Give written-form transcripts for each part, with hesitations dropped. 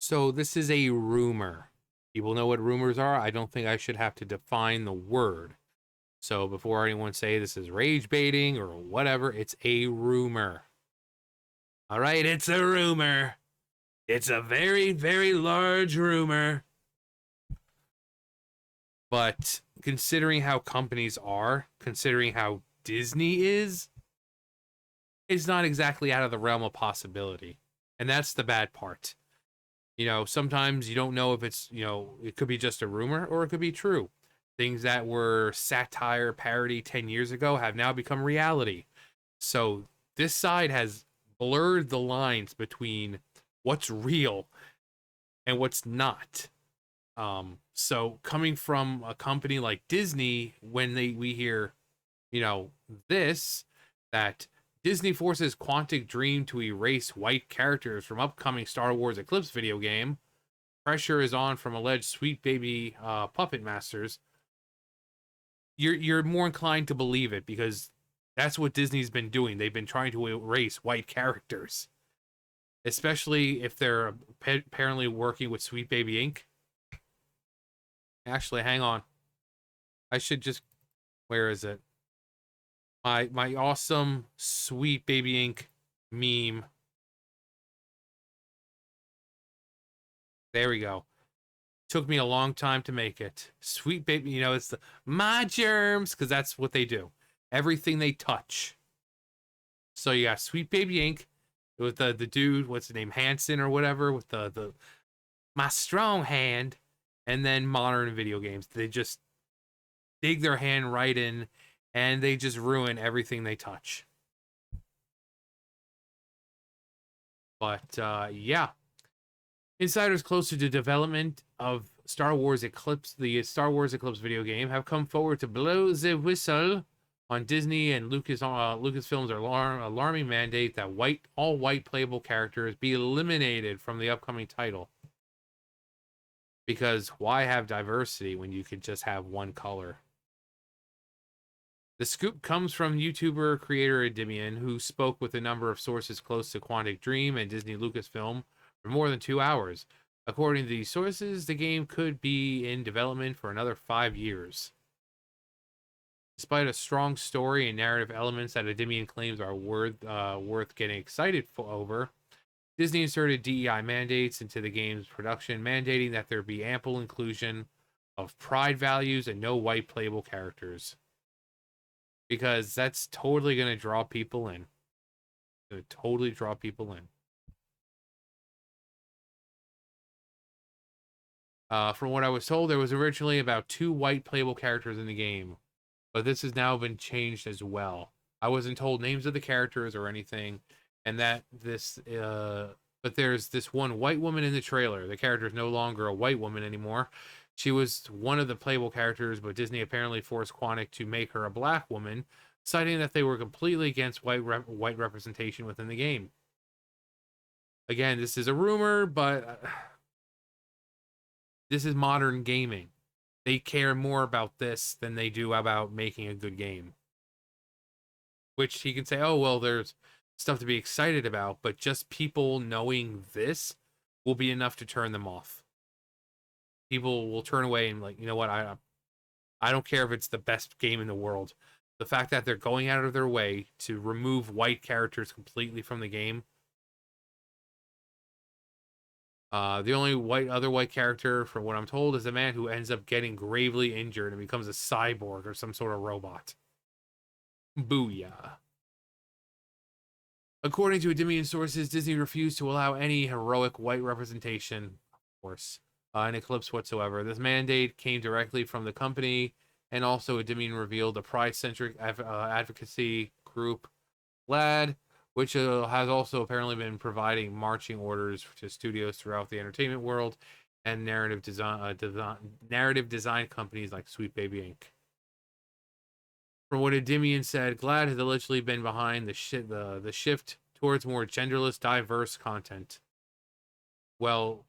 So this is a rumor. People know what rumors are. I don't think I should have to define the word. So before anyone say this is rage baiting or whatever, it's a rumor. All right, it's a rumor. It's a very, very large rumor. But considering how companies are, considering how Disney is, it's not exactly out of the realm of possibility. And that's the bad part. Sometimes you don't know if it could be just a rumor or it could be true. Things that were satire, parody 10 years ago have now become reality. So this side has blurred the lines between what's real and what's not. So coming from a company like Disney, when we hear, this, that Disney forces Quantic Dream to erase white characters from upcoming Star Wars Eclipse video game. Pressure is on from alleged Sweet Baby puppet masters. You're more inclined to believe it because that's what Disney's been doing. They've been trying to erase white characters, especially if they're apparently working with Sweet Baby Inc. Actually, hang on. I should just. Where is it? My awesome Sweet Baby Inc. meme. There we go. Took me a long time to make it. Sweet Baby, it's the my germs, because that's what they do. Everything they touch. So you got Sweet Baby Inc. with the dude, what's his name, Hanson or whatever, with the my strong hand, and then modern video games. They just dig their hand right in, and they just ruin everything they touch. But yeah, insiders close to the development of Star Wars Eclipse, the Star Wars Eclipse video game, have come forward to blow the whistle on Disney and Lucasfilm's alarming mandate that all white playable characters be eliminated from the upcoming title. Because why have diversity when you could just have one color? The scoop comes from YouTuber creator Endymion, who spoke with a number of sources close to Quantic Dream and Disney Lucasfilm for more than 2 hours. According to these sources, the game could be in development for another 5 years. Despite a strong story and narrative elements that Endymion claims are worth getting excited over, Disney inserted DEI mandates into the game's production, mandating that there be ample inclusion of pride values and no white playable characters. Because that's totally going to draw people in. It'll totally draw people in. From what I was told, there was originally about 2 white playable characters in the game, but this has now been changed as well. I wasn't told names of the characters or anything, and but there's this one white woman in the trailer. The character is no longer a white woman anymore. She was one of the playable characters, but Disney apparently forced Quantic to make her a black woman, citing that they were completely against white representation within the game. Again, this is a rumor, but this is modern gaming. They care more about this than they do about making a good game. Which he can say, oh, well, there's stuff to be excited about, but just people knowing this will be enough to turn them off. People will turn away and you know what, I don't care if it's the best game in the world. The fact that they're going out of their way to remove white characters completely from the game. The only other white character, from what I'm told, is a man who ends up getting gravely injured and becomes a cyborg or some sort of robot. Booyah. According to Endymion sources, Disney refused to allow any heroic white representation, of course, in Eclipse whatsoever. This mandate came directly from the company, and also Endymion revealed a pride-centric advocacy group, GLAD, which has also apparently been providing marching orders to studios throughout the entertainment world and narrative design companies like Sweet Baby Inc. From what Endymion said, GLAD has allegedly been behind the shift towards more genderless, diverse content. Well,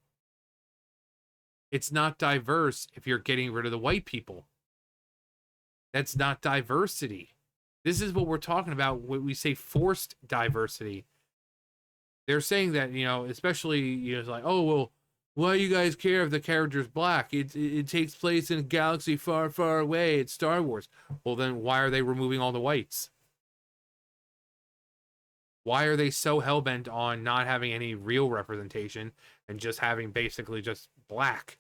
it's not diverse if you're getting rid of the white people. That's not diversity. This is what we're talking about when we say forced diversity. They're saying that, especially, it's like, oh, well, Why do you guys care if the character's black? It takes place in a galaxy far, far away. It's Star Wars. Well, then why are they removing all the whites? Why are they so hell-bent on not having any real representation and just having basically just black?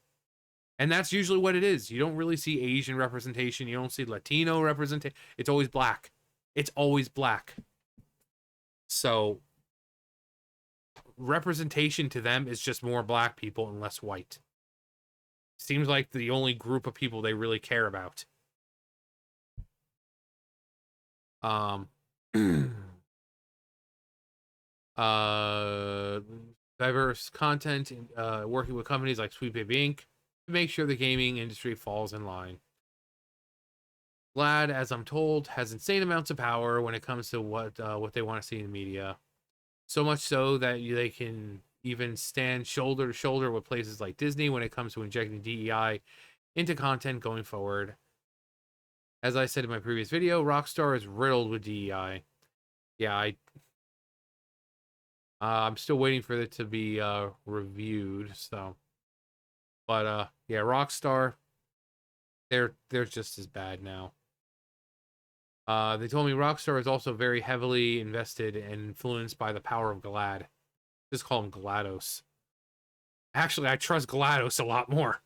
And that's usually what it is. You don't really see Asian representation. You don't see Latino representation. It's always black. It's always black. So representation to them is just more black people and less white. Seems like the only group of people they really care about. Diverse content, working with companies like Sweet Baby Inc. to make sure the gaming industry falls in line. GLAAD, as I'm told, has insane amounts of power when it comes to what they want to see in the media. So much so that they can even stand shoulder to shoulder with places like Disney when it comes to injecting DEI into content going forward. As I said in my previous video, Rockstar is riddled with DEI. Yeah, I'm still waiting for it to be reviewed. So, but yeah, Rockstar, they're just as bad now. They told me Rockstar is also very heavily invested and influenced by the power of GLAAD. Just call him GLaDOS. Actually, I trust GLaDOS a lot more.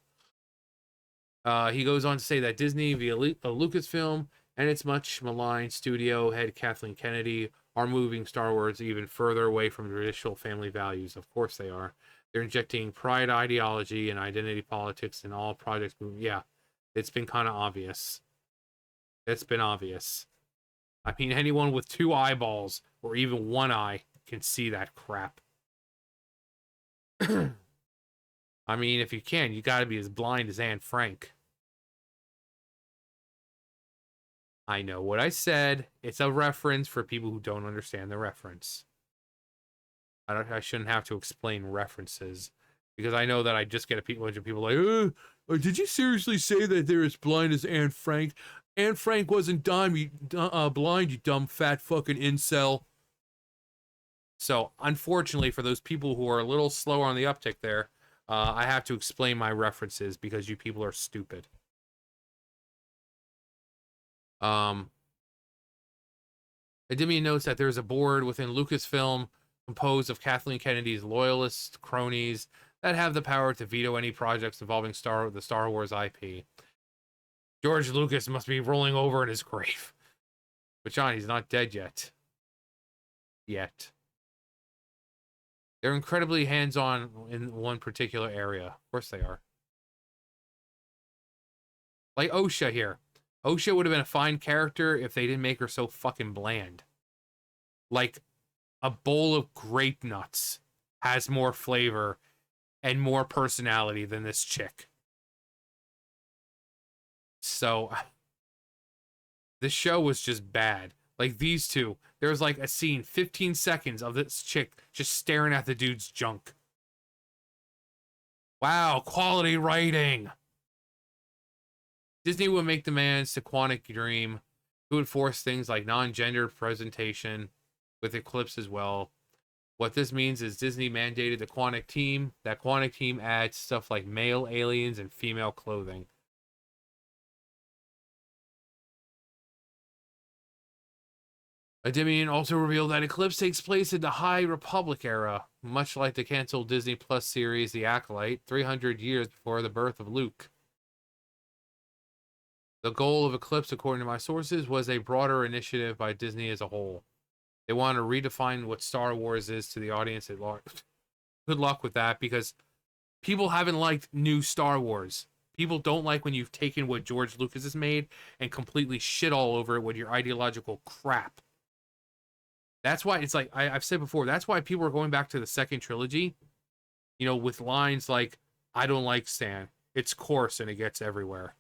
He goes on to say that Disney, via Lucasfilm, and its much maligned studio head Kathleen Kennedy, are moving Star Wars even further away from traditional family values. Of course they are. They're injecting pride ideology and identity politics in all projects. Yeah, it's been kind of obvious. It's been obvious. I mean, anyone with 2 eyeballs or even 1 eye can see that crap. I mean, if you can, you gotta be as blind as Anne Frank. I know what I said. It's a reference for people who don't understand the reference. I shouldn't have to explain references, because I know that I just get a bunch of people like, did you seriously say that they're as blind as Anne Frank? Anne Frank wasn't blind, you dumb fat fucking incel. So, unfortunately, for those people who are a little slower on the uptick there, I have to explain my references because you people are stupid. Endymion notes that there's a board within Lucasfilm composed of Kathleen Kennedy's loyalist cronies that have the power to veto any projects involving the Star Wars IP. George Lucas must be rolling over in his grave. But John, he's not dead yet. Yet. They're incredibly hands-on in one particular area. Of course they are. Like Osha here. Osha would have been a fine character if they didn't make her so fucking bland. Like, a bowl of grape nuts has more flavor and more personality than this chick. So, this show was just bad. Like, these two, there was like a scene, 15 seconds of this chick just staring at the dude's junk. Wow, quality writing. Disney would make demands to Quantic Dream, who would force things like non-gendered presentation with Eclipse as well. What this means is Disney mandated the Quantic team. That Quantic team adds stuff like male aliens and female clothing. Endymion also revealed that Eclipse takes place in the High Republic era, much like the canceled Disney Plus series The Acolyte, 300 years before the birth of Luke. The goal of Eclipse, according to my sources, was a broader initiative by Disney as a whole. They want to redefine what Star Wars is to the audience at large. Good luck with that, because people haven't liked new Star Wars. People don't like when you've taken what George Lucas has made and completely shit all over it with your ideological crap. That's why it's like, I've said before, that's why people are going back to the second trilogy, you know, with lines like, I don't like Stan. It's coarse and it gets everywhere.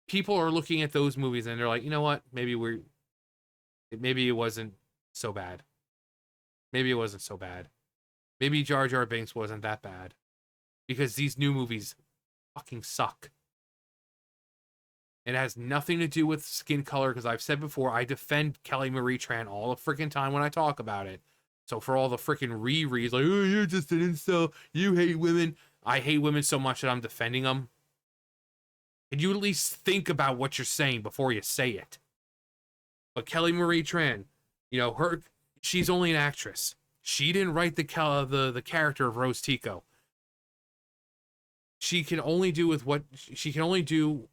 People are looking at those movies and they're like, you know what? Maybe it wasn't so bad. Maybe it wasn't so bad. Maybe Jar Jar Binks wasn't that bad. Because these new movies fucking suck. It has nothing to do with skin color, because I've said before, I defend Kelly Marie Tran all the freaking time when I talk about it. So for all the freaking rereads, like, oh, you're just an incel, you hate women. I hate women so much that I'm defending them. Can you at least think about what you're saying before you say it? But Kelly Marie Tran, you know, she's only an actress. She didn't write the character of Rose Tico. She can only do with what she can only do.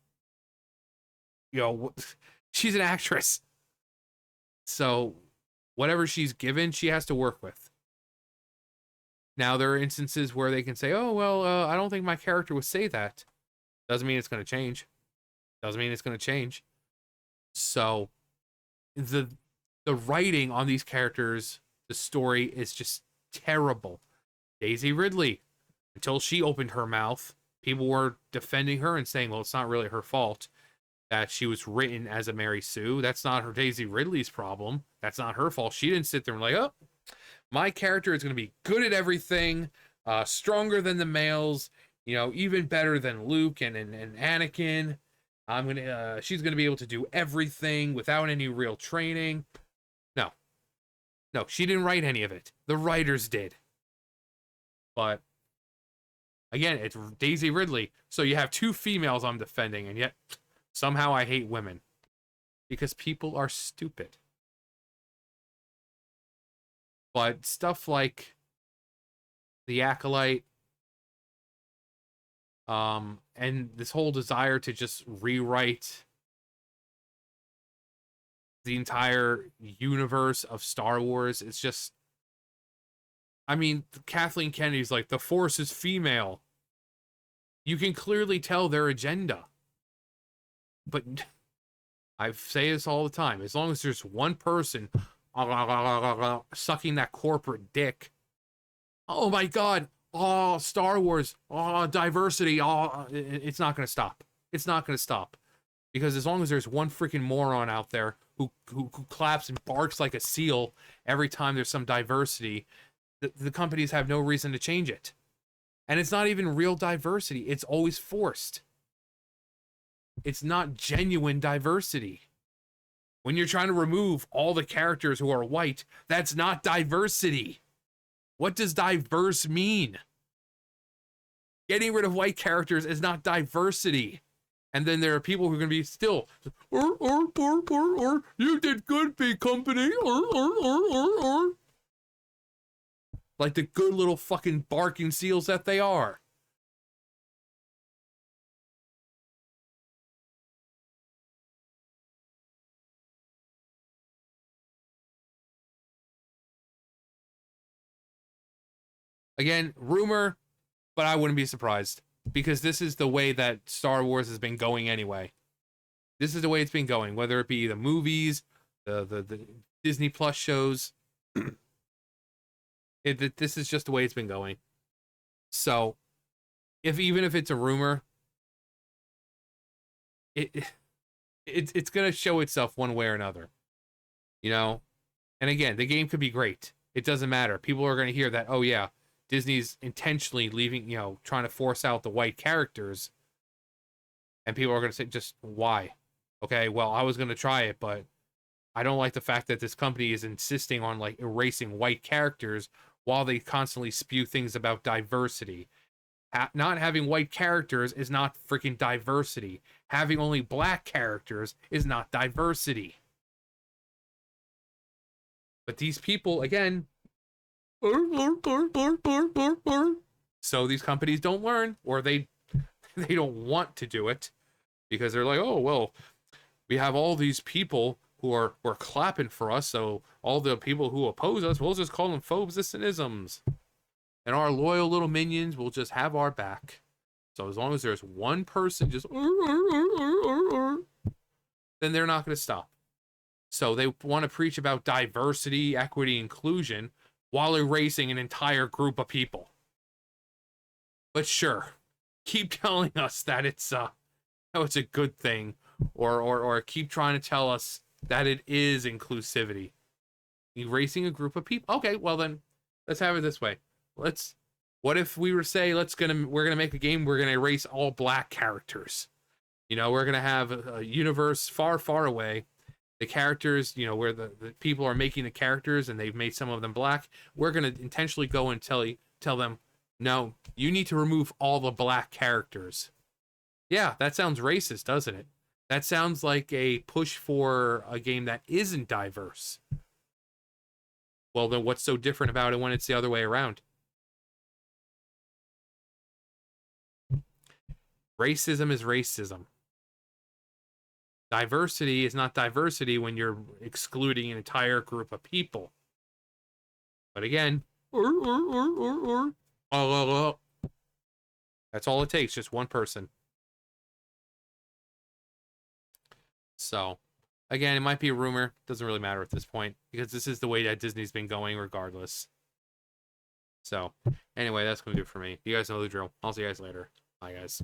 You know, she's an actress. So whatever she's given, she has to work with. Now, there are instances where they can say, oh, well, I don't think my character would say that. Doesn't mean it's going to change. Doesn't mean it's going to change. So the writing on these characters, the story is just terrible. Daisy Ridley, until she opened her mouth, people were defending her and saying, well, it's not really her fault that she was written as a Mary Sue. That's not her Daisy Ridley's problem. That's not her fault. She didn't sit there and like, oh, my character is going to be good at everything, stronger than the males, you know, even better than Luke and Anakin. She's going to be able to do everything without any real training. No, she didn't write any of it. The writers did. But again, it's Daisy Ridley. So you have two females I'm defending, and yet somehow I hate women. Because people are stupid. But stuff like The Acolyte, and this whole desire to just rewrite the entire universe of Star Wars, it's just, I mean, Kathleen Kennedy's like, the Force is female. You can clearly tell their agenda. But I say this all the time. As long as there's one person sucking that corporate dick, oh my God, oh, Star Wars, oh, diversity, oh, it's not going to stop. It's not going to stop. Because as long as there's one freaking moron out there who claps and barks like a seal every time there's some diversity, the companies have no reason to change it. And it's not even real diversity. It's always forced. It's not genuine diversity. When you're trying to remove all the characters who are white, that's not diversity. What does diverse mean? Getting rid of white characters is not diversity. And then there are people who are going to be still, you did good, big company, like the good little fucking barking seals that they are. Again, rumor, but I wouldn't be surprised. Because this is the way that Star Wars has been going anyway. This is the way it's been going, whether it be the movies, the Disney Plus shows. This is just the way it's been going. So, even if it's a rumor, it's gonna show itself one way or another. You know? And again, the game could be great. It doesn't matter. People are gonna hear that, oh yeah, Disney's intentionally leaving, you know, trying to force out the white characters. And people are going to say, just why? Okay, well, I was going to try it, but I don't like the fact that this company is insisting on, like, erasing white characters while they constantly spew things about diversity. Not having white characters is not freaking diversity. Having only black characters is not diversity. But these people, again, so these companies don't learn, or they don't want to do it because they're like, oh well, we have all these people who are clapping for us, so all the people who oppose us, we'll just call them phobes and isms, and our loyal little minions will just have our back. So as long as there's one person just then they're not going to stop. So they want to preach about diversity, equity, inclusion, while erasing an entire group of people. But sure, keep telling us that it's a good thing, or keep trying to tell us that it is inclusivity. Erasing a group of people. Okay, well then, let's have it this way. What if we were to say we're gonna make a game, we're gonna erase all black characters. You know, we're gonna have a universe far, far away The characters, you know, where the people are making the characters and they've made some of them black, we're going to intentionally go and tell them, no, you need to remove all the black characters. Yeah, that sounds racist, doesn't it? That sounds like a push for a game that isn't diverse. Well, then what's so different about it when it's the other way around? Racism is racism. Diversity is not diversity when you're excluding an entire group of people. But again, that's all it takes, just one person. So, again, it might be a rumor. Doesn't really matter at this point because this is the way that Disney's been going regardless. So, anyway, that's going to do it for me. You guys know the drill. I'll see you guys later. Bye, guys.